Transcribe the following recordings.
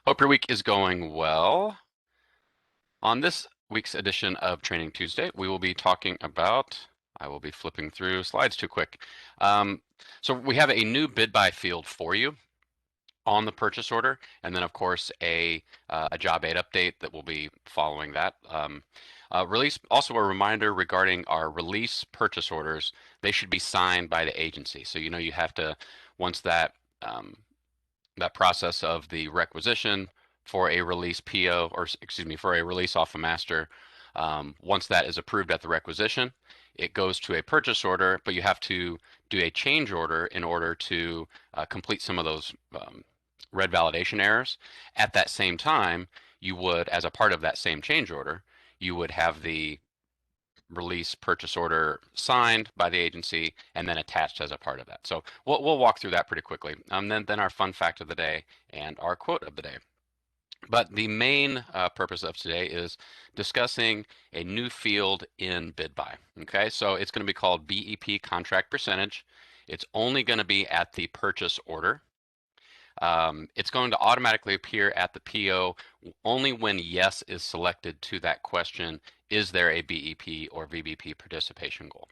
Hope your week is going well. On this week's edition of Training Tuesday, we will be talking about, I will be flipping through slides too quick. Um, so we have a new bid buy field for you on the purchase order, and then of course a job aid update that will be following that. Release also a reminder regarding our release purchase orders. They should be signed by the agency. So you have to once um, that process of the requisition for a release PO, or excuse me, for a release off a master. Once that is approved at the requisition, it goes to a purchase order, but you have to do a change order in order to complete some of those red validation errors. At that same time, you would, as a part of that same change order, you would have the release purchase order signed by the agency and then attached as a part of that. So we'll walk through that pretty quickly. Then our fun fact of the day and our quote of the day. But the main purpose of today is discussing a new field in BidBuy. Okay, so it's going to be called BEP Contract Percentage. It's only going to be at the purchase order. It's going to automatically appear at the PO only when yes is selected to that question, is there a BEP or VBP participation goal?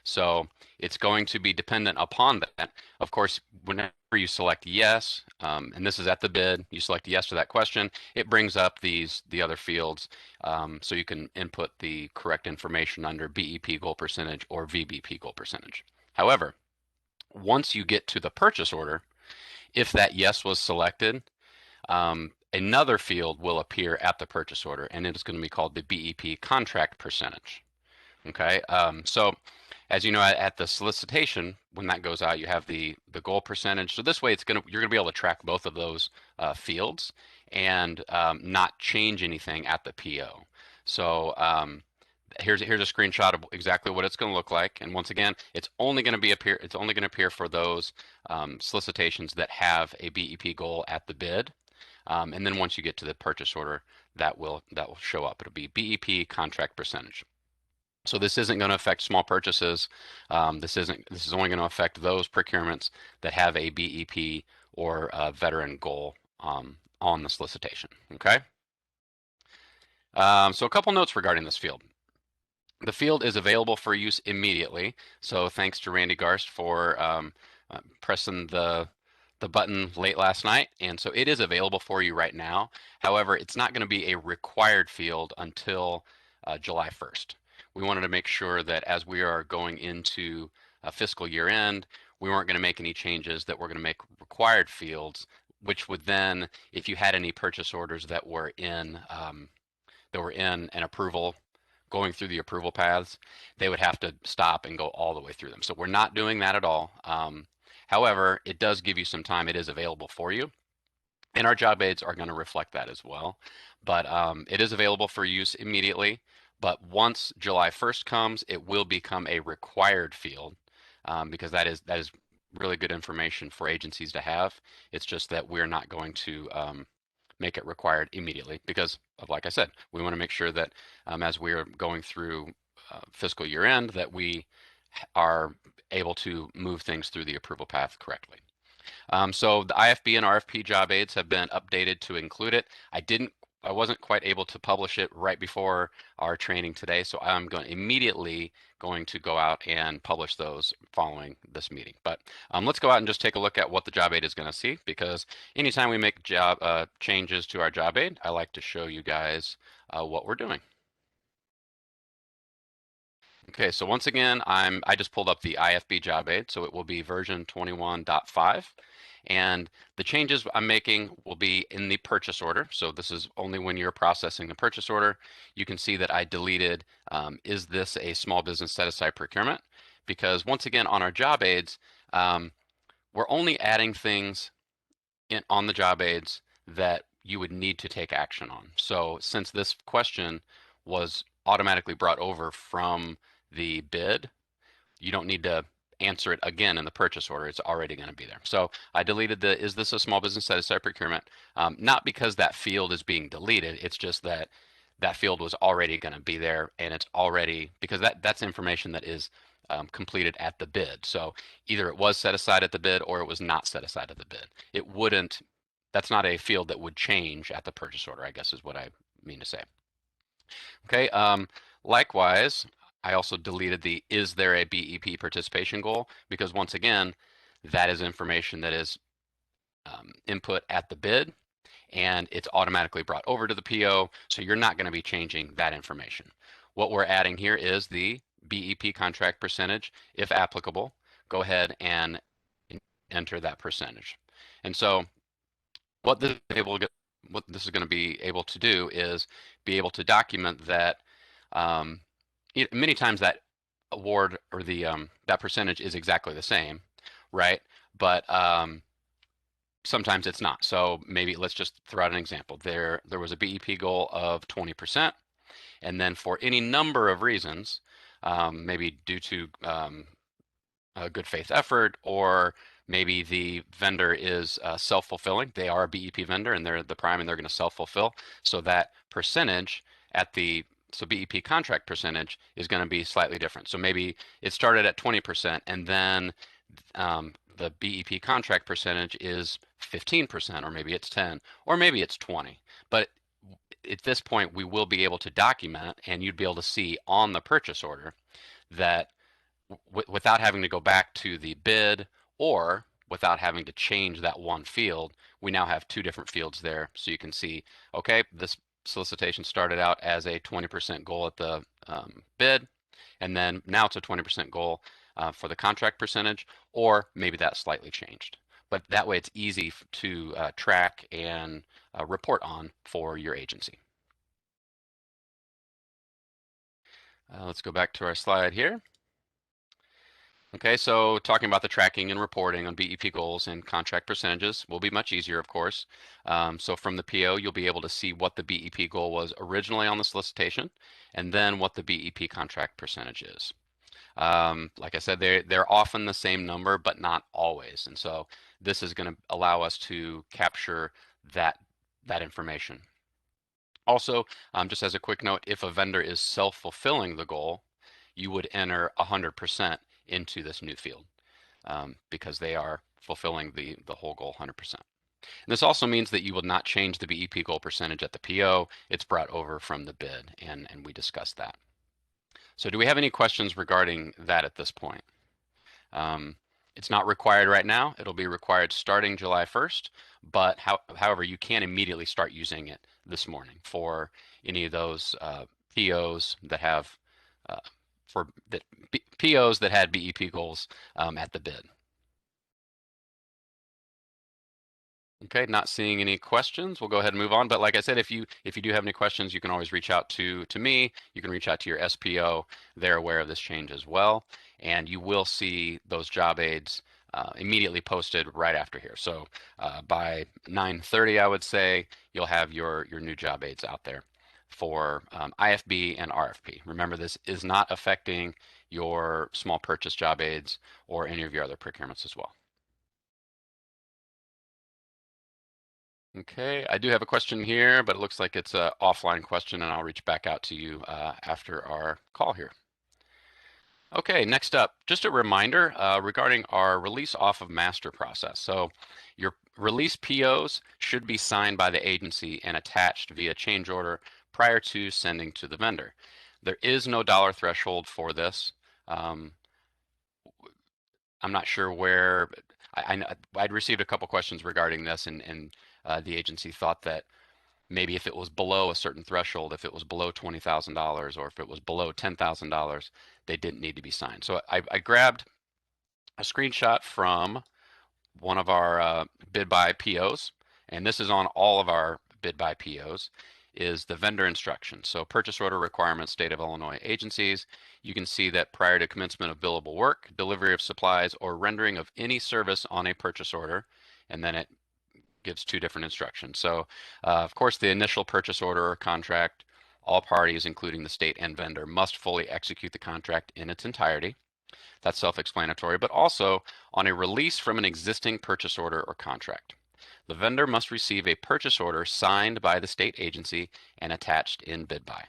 So it's going to be dependent upon that. Of course, whenever you select yes, and this is at the bid, you select yes to that question, it brings up the other fields, so you can input the correct information under BEP goal percentage or VBP goal percentage. However, once you get to the purchase order, if that yes was selected, another field will appear at the purchase order, and it is going to be called the BEP contract percentage. Okay, so as you know, at the solicitation, when that goes out, you have the goal percentage. So this way, you're gonna be able to track both of those fields and not change anything at the PO. So here's a screenshot of exactly what it's going to look like. And once again, it's only going to appear for those solicitations that have a BEP goal at the bid. And then once you get to the purchase order, that will show up. It'll be BEP contract percentage. So this isn't going to affect small purchases. This is only going to affect those procurements that have a BEP or a veteran goal on the solicitation. Okay. So a couple notes regarding this field. The field is available for use immediately. So thanks to Randy Garst for pressing the button late last night, and so it is available for you right now. However, it's not going to be a required field until July 1st. We wanted to make sure that as we are going into fiscal year end, we weren't going to make any changes that we're going to make required fields, which would then, if you had any purchase orders that were in an approval, going through the approval paths, they would have to stop and go all the way through them. So we're not doing that at all. However, it does give you some time. It is available for you. And our job aids are going to reflect that as well. But it is available for use immediately. But once July 1st comes, it will become a required field because that is really good information for agencies to have. It's just that we're not going to make it required immediately because of, like I said, we want to make sure that as we're going through fiscal year end, that we are able to move things through the approval path correctly. So the IFB and RFP job aids have been updated to include it. I wasn't quite able to publish it right before our training today, so I'm immediately going to go out and publish those following this meeting. But let's go out and just take a look at what the job aid is going to see, because anytime we make changes to our job aid, I like to show you guys what we're doing. Okay, so once again, I just pulled up the IFB job aid, so it will be version 21.5. And the changes I'm making will be in the purchase order. So this is only when you're processing the purchase order. You can see that I deleted, is this a small business set-aside procurement? Because once again, on our job aids, we're only adding things on the job aids that you would need to take action on. So since this question was automatically brought over from the bid, you don't need to answer it again in the purchase order. It's already going to be there. So I deleted is this a small business set-aside procurement? Not because that field is being deleted. It's just that that field was already going to be there, and it's already, because that's information that is completed at the bid. So either it was set aside at the bid or it was not set aside at the bid. It wouldn't that's not a field that would change at the purchase order, I guess is what I mean to say. Okay, likewise, I also deleted the is there a BEP participation goal, because once again, that is information that is input at the bid, and it's automatically brought over to the PO, so you're not going to be changing that information. What we're adding here is the BEP contract percentage, if applicable. Go ahead and enter that percentage. And so what this is going to be able to do is be able to document that many times that award or the that percentage is exactly the same, right? But sometimes it's not. So maybe let's just throw out an example. There was a BEP goal of 20%, and then for any number of reasons, maybe due to a good faith effort, or maybe the vendor is self-fulfilling. They are a BEP vendor and they're the prime and they're going to self-fulfill. So that percentage at the BEP contract percentage is going to be slightly different. So maybe it started at 20% and then the BEP contract percentage is 15%, or maybe it's 10, or maybe it's 20. But at this point, we will be able to document, and you'd be able to see on the purchase order that without having to go back to the bid or without having to change that one field, we now have two different fields there. So you can see, okay, this solicitation started out as a 20% goal at the bid, and then now it's a 20% goal for the contract percentage, or maybe that slightly changed. But that way it's easy to track and report on for your agency. Let's go back to our slide here. Okay, so talking about the tracking and reporting on BEP goals and contract percentages will be much easier, of course. So from the PO, you'll be able to see what the BEP goal was originally on the solicitation, and then what the BEP contract percentage is. Like I said, they're often the same number, but not always. And so this is going to allow us to capture that information. Also, just as a quick note, if a vendor is self-fulfilling the goal, you would enter 100% into this new field because they are fulfilling the whole goal 100%. And this also means that you will not change the BEP goal percentage at the PO. It's brought over from the bid, and we discussed that. So do we have any questions regarding that at this point? It's not required right now. It'll be required starting July 1st, but however, you can immediately start using it this morning for any of those POs that have POs that had BEP goals at the bid. Okay, not seeing any questions. We'll go ahead and move on. But like I said, if you do have any questions, you can always reach out to me. You can reach out to your SPO. They're aware of this change as well, and you will see those job aids immediately posted right after here. So by 9:30, I would say you'll have your new job aids out there for IFB and RFP. Remember, this is not affecting your small purchase job aids or any of your other procurements as well. Okay, I do have a question here, but it looks like it's an offline question, and I'll reach back out to you after our call here. Okay, next up, just a reminder regarding our release off of master process. So your release POs should be signed by the agency and attached via change order prior to sending to the vendor. There is no dollar threshold for this. I'm not sure where, I'd received a couple questions regarding this, and the agency thought that maybe if it was below a certain threshold, if it was below $20,000 or if it was below $10,000, they didn't need to be signed. So I grabbed a screenshot from one of our BidBuy POs, and this is on all of our BidBuy POs, is the vendor instructions. So purchase order requirements, State of Illinois agencies. You can see that prior to commencement of billable work, delivery of supplies, or rendering of any service on a purchase order, and then it gives two different instructions. So of course, the initial purchase order or contract, all parties, including the state and vendor, must fully execute the contract in its entirety. That's self-explanatory, but also on a release from an existing purchase order or contract. The vendor must receive a purchase order signed by the state agency and attached in BidBuy.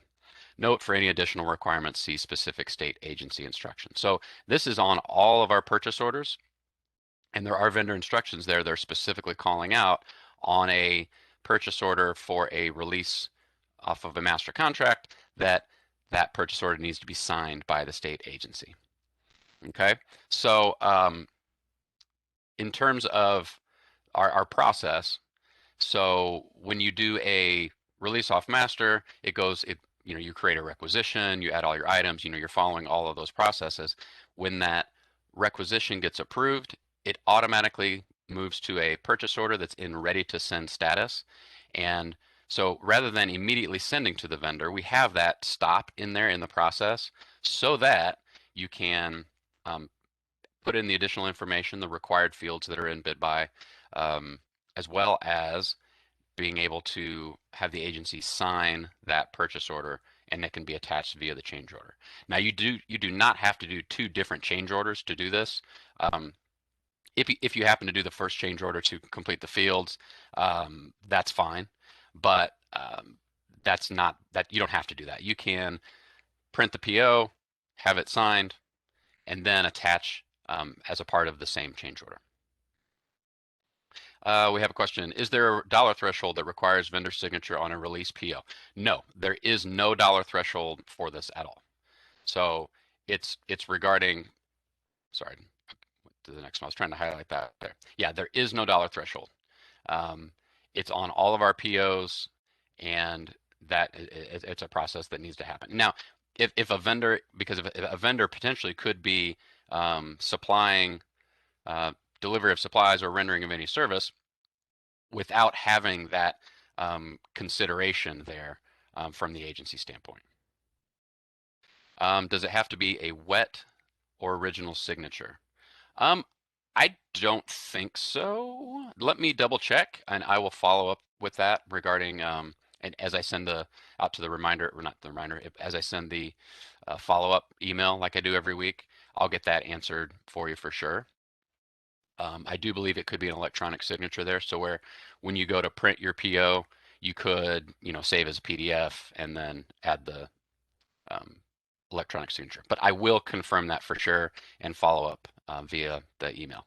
Note, for any additional requirements, see specific state agency instructions. So this is on all of our purchase orders, and there are vendor instructions there. They're specifically calling out on a purchase order for a release off of a master contract, that that purchase order needs to be signed by the state agency. Okay, so in terms of our process, so when you do a release off master, it goes, you create a requisition, you add all your items, you're following all of those processes. When that requisition gets approved, it automatically moves to a purchase order that's in ready to send status. And so rather than immediately sending to the vendor, we have that stop in there in the process so that you can put in the additional information, the required fields that are in BidBuy, as well as being able to have the agency sign that purchase order, and it can be attached via the change order. Now you do not have to do two different change orders to do this. If you happen to do the first change order to complete the fields, that's fine, but that's not that you don't have to do that. You can print the PO, have it signed, and then attach as a part of the same change order. We have a question. Is there a dollar threshold that requires vendor signature on a release PO? No, there is no dollar threshold for this at all. So it's regarding, sorry, to the next one. I was trying to highlight that there. Yeah, there is no dollar threshold. It's on all of our POs, and that it's a process that needs to happen. Now, if a vendor, because if a vendor potentially could be supplying delivery of supplies or rendering of any service without having that consideration there from the agency standpoint. Does it have to be a wet or original signature? I don't think so. Let me double check, and I will follow up with that regarding, and as I send out to the reminder, or not the reminder, as I send the follow-up email like I do every week, I'll get that answered for you for sure. I do believe it could be an electronic signature there, so where when you go to print your PO, you could, save as a PDF and then add the electronic signature. But I will confirm that for sure and follow up via the email.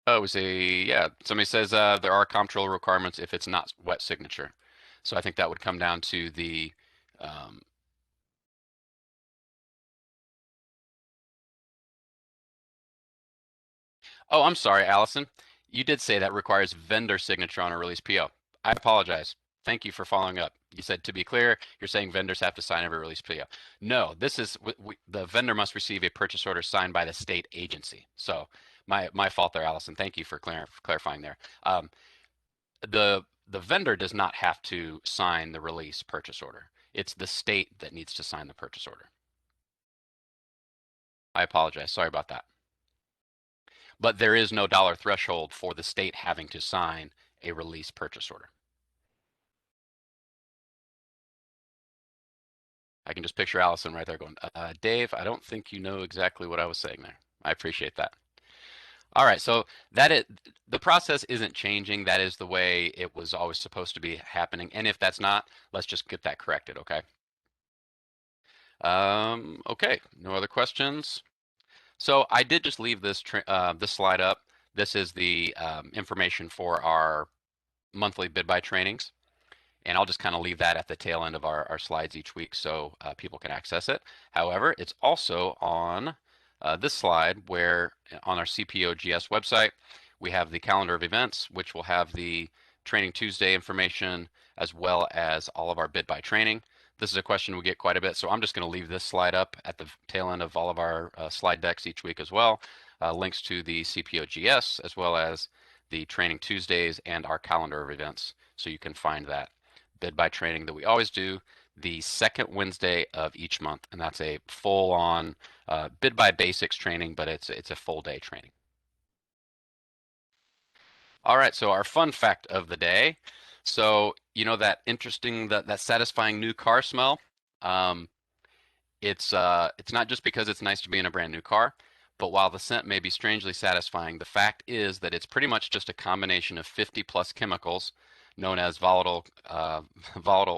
Oh, yeah, somebody says there are comptroller requirements if it's not wet signature. So I think that would come down to the oh, I'm sorry, Allison. You did say that requires vendor signature on a release PO. I apologize. Thank you for following up. You said, to be clear, you're saying vendors have to sign every release PO. No, this is the vendor must receive a purchase order signed by the state agency. So my fault there, Allison. Thank you for clarifying there. The vendor does not have to sign the release purchase order. It's the state that needs to sign the purchase order. I apologize. Sorry about that. But there is no dollar threshold for the state having to sign a release purchase order. I can just picture Allison right there going, Dave, I don't think you know exactly what I was saying there. I appreciate that. All right, so the process isn't changing. That is the way it was always supposed to be happening. And if that's not, let's just get that corrected, okay? Okay, no other questions. So I did just leave this slide up. This is the information for our monthly BidBuy trainings. And I'll just kind of leave that at the tail end of our slides each week so people can access it. However, it's also on this slide where on our CPOGS website, we have the calendar of events, which will have the Training Tuesday information as well as all of our BidBuy training. This is a question we get quite a bit, so I'm just going to leave this slide up at the tail end of all of our slide decks each week as well. Links to the CPOGS as well as the Training Tuesdays and our calendar of events, so you can find that BidBuy training that we always do the second Wednesday of each month, and that's a full-on BidBuy basics training, but it's a full day training. All right, so our fun fact of the day. So that interesting, that satisfying new car smell. It's not just because it's nice to be in a brand new car, but while the scent may be strangely satisfying, the fact is that it's pretty much just a combination of 50 plus chemicals known as volatile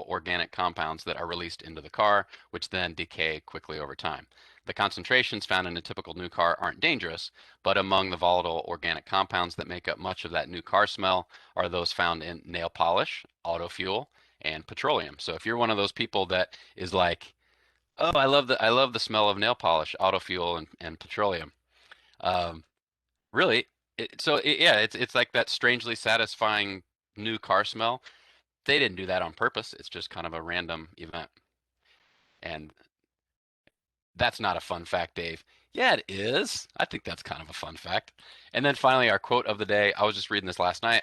organic compounds that are released into the car, which then decay quickly over time. The concentrations found in a typical new car aren't dangerous, but among the volatile organic compounds that make up much of that new car smell are those found in nail polish, auto fuel, and petroleum. So if you're one of those people that is like, oh, I love the smell of nail polish, auto fuel, and petroleum. Um, really, yeah, it's like that strangely satisfying new car smell. They didn't do that on purpose. It's just kind of a random event. And that's not a fun fact, Dave. Yeah, it is. I think that's kind of a fun fact. And then finally, our quote of the day. I was just reading this last night.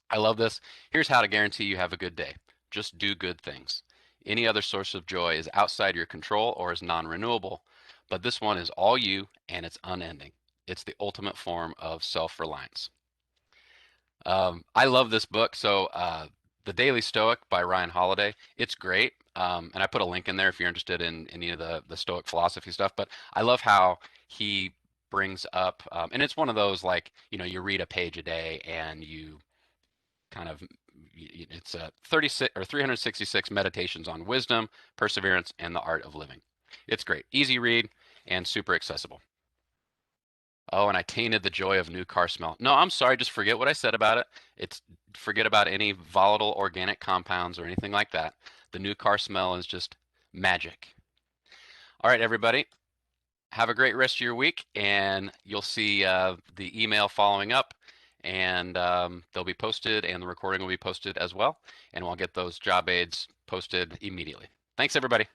I love this. Here's how to guarantee you have a good day. Just do good things. Any other source of joy is outside your control or is non-renewable, but this one is all you and it's unending. It's the ultimate form of self-reliance. I love this book. The Daily Stoic by Ryan Holiday. It's great. And I put a link in there if you're interested in any of the Stoic philosophy stuff. But I love how he brings up, and it's one of those like, you read a page a day and you kind of, it's 36 or 366 meditations on wisdom, perseverance, and the art of living. It's great. Easy read and super accessible. Oh, and I tainted the joy of new car smell. No, I'm sorry. Just forget what I said about it. It's Forget about any volatile organic compounds or anything like that. The new car smell is just magic. All right, everybody. Have a great rest of your week, and you'll see the email following up, and they'll be posted, and the recording will be posted as well, and we'll get those job aids posted immediately. Thanks, everybody.